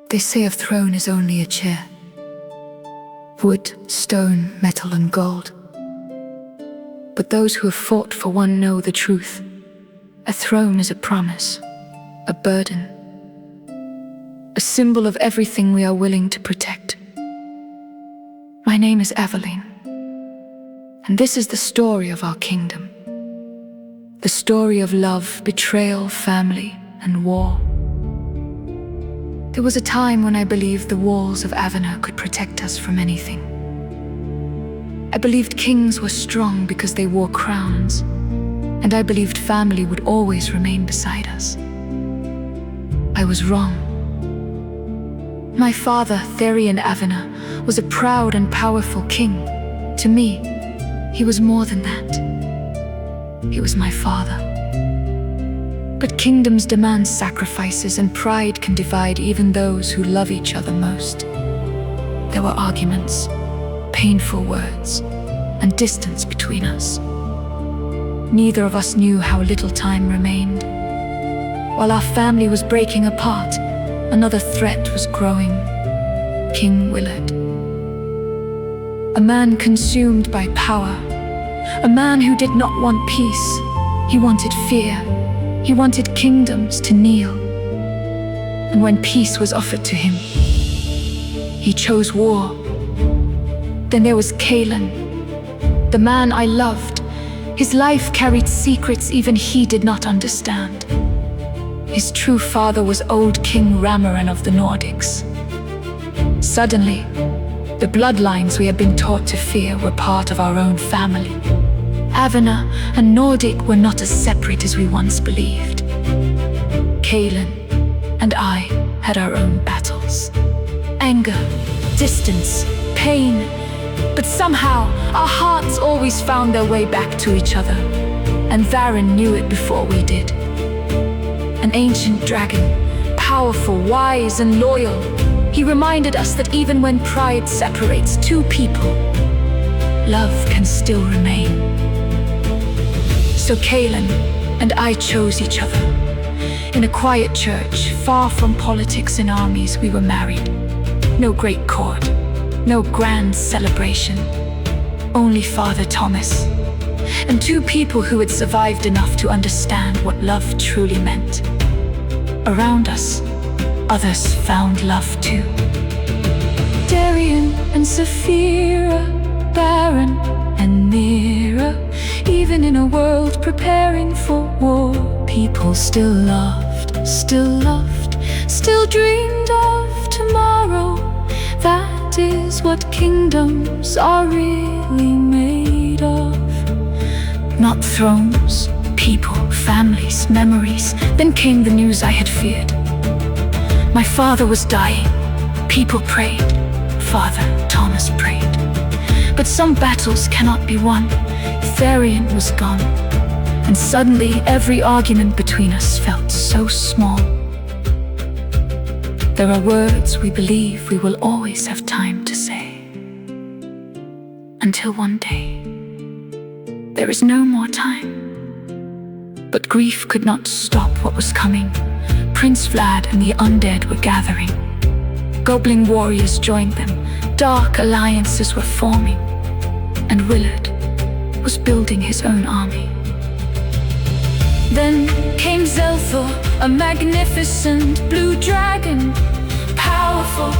They say a throne is only a chair. Wood, stone, metal and gold. But those who have fought for one know the truth. A throne is a promise, a burden, a symbol of everything we are willing to protect. My name is Aveline, and this is the story of our kingdom. The story of love, betrayal, family, and war. There was a time when I believed the walls of 𝐓𝐇𝐄 could protect us from anything. I believed kings were strong because they wore crowns, and I believed family would always remain beside us. I was wrong. My father, Darian 𝐓𝐇𝐄, was a proud and powerful king. To me, he was more than that. He was my father. But kingdoms demand sacrifices, and pride can divide even those who love each other most. There were arguments, painful words, and distance between us. Neither of us knew how little time remained. While our family was breaking apart, another threat was growing. King Willard. A man consumed by power. A man who did not want peace. He wanted fear. He wanted kingdoms to kneel. And when peace was offered to him, he chose war. Then there was Caelan, the man I loved. His life carried secrets even he did not understand. His true father was old King Varen of the Nordics. Suddenly, the bloodlines we had been taught to fear were part of our own family. 𝐓𝐇𝐄 and Nordic were not as separate as we once believed. Caelan and I had our own battles. Anger, distance, pain. But somehow, our hearts always found their way back to each other. And Varen knew it before we did. An ancient dragon, powerful, wise and loyal. He reminded us that even when pride separates two people, love can still remain. So Caelan and I chose each other. In a quiet church, far from politics and armies, we were married. No great court, no grand celebration. Only Father Thomas, and two people who had survived enough to understand what love truly meant. Around us, others found love too. Darian and Saphira, Varen and Mira. Even in a world preparing for war, people still loved, still dreamed of tomorrow. That is what kingdoms are really made of. Not thrones, people, families, memories. Then came the news I had feared. My father was dying. People prayed. Father Thomas prayed. But some battles cannot be won. Darian was gone, and suddenly every argument between us felt so small. There are words we believe we will always have time to say. Until one day, there is no more time. But grief could not stop what was coming. Prince Vlad and the undead were gathering. Goblin warriors joined them. Dark alliances were forming. And Willard was building his own army. Then came Zelthor, a magnificent blue dragon. Powerful,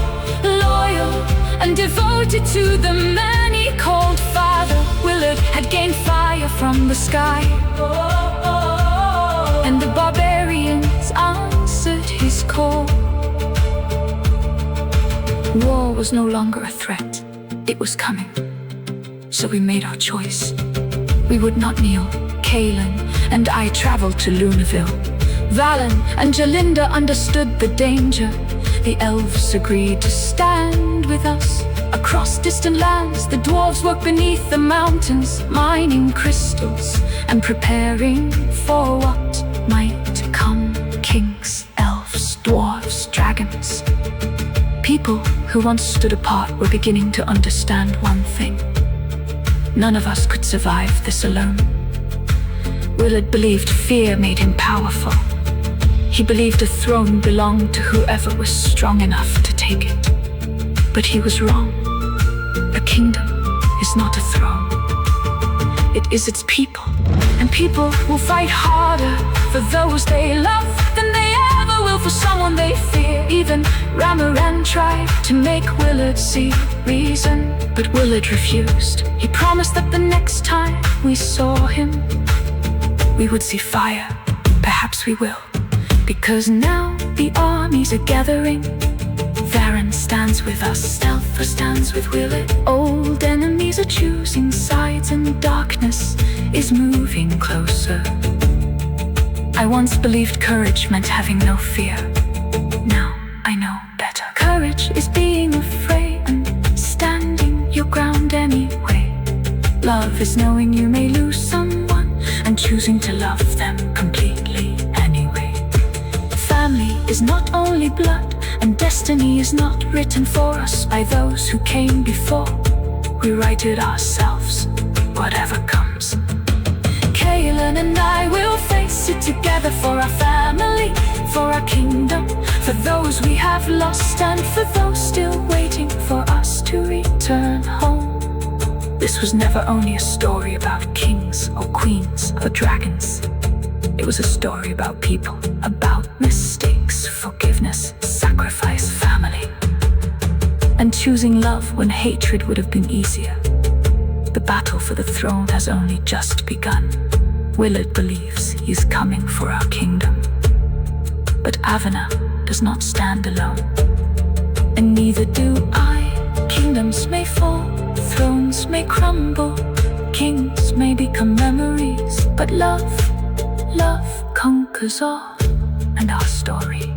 loyal, and devoted to the man he called father. Willard had gained fire from the sky, and the barbarians answered his call. War was no longer a threat. It was coming. So we made our choice. We would not kneel. Caelan and I traveled to Lunaville. Valen and Jalinda understood the danger. The elves agreed to stand with us. Across distant lands, the dwarves worked beneath the mountains, mining crystals and preparing for what might come. Kings, elves, dwarves, dragons. People who once stood apart were beginning to understand one thing. None of us could survive this alone. Willard believed fear made him powerful. He believed a throne belonged to whoever was strong enough to take it. But he was wrong. A kingdom is not a throne. It is its people. And people will fight harder for those they love than they ever will for someone they fear. Even Varen tried to make Willard see reason, but Willard refused. He promised that the next time we saw him, we would see fire. Perhaps we will, because now the armies are gathering. Varen stands with us, Zelthor stands with Willard. Old enemies are choosing sides, and darkness is moving closer. I once believed courage meant having no fear. Now I know better. Courage is being afraid and standing your ground anyway. Love is knowing you may lose someone and choosing to love them completely anyway. Family is not only blood, and destiny is not written for us by those who came before. We write it ourselves, whatever comes. Caelan and I will face it together for our family, for our kingdom, for those we have lost and for those still waiting for us to return home. This was never only a story about kings or queens or dragons. It was a story about people, about mistakes, forgiveness, sacrifice, family, and choosing love when hatred would have been easier. The battle for the throne has only just begun. Willard believes he's coming for our kingdom. But Aveline does not stand alone, and neither do I. Kingdoms may fall, thrones may crumble, kings may become memories, but love conquers all, and our story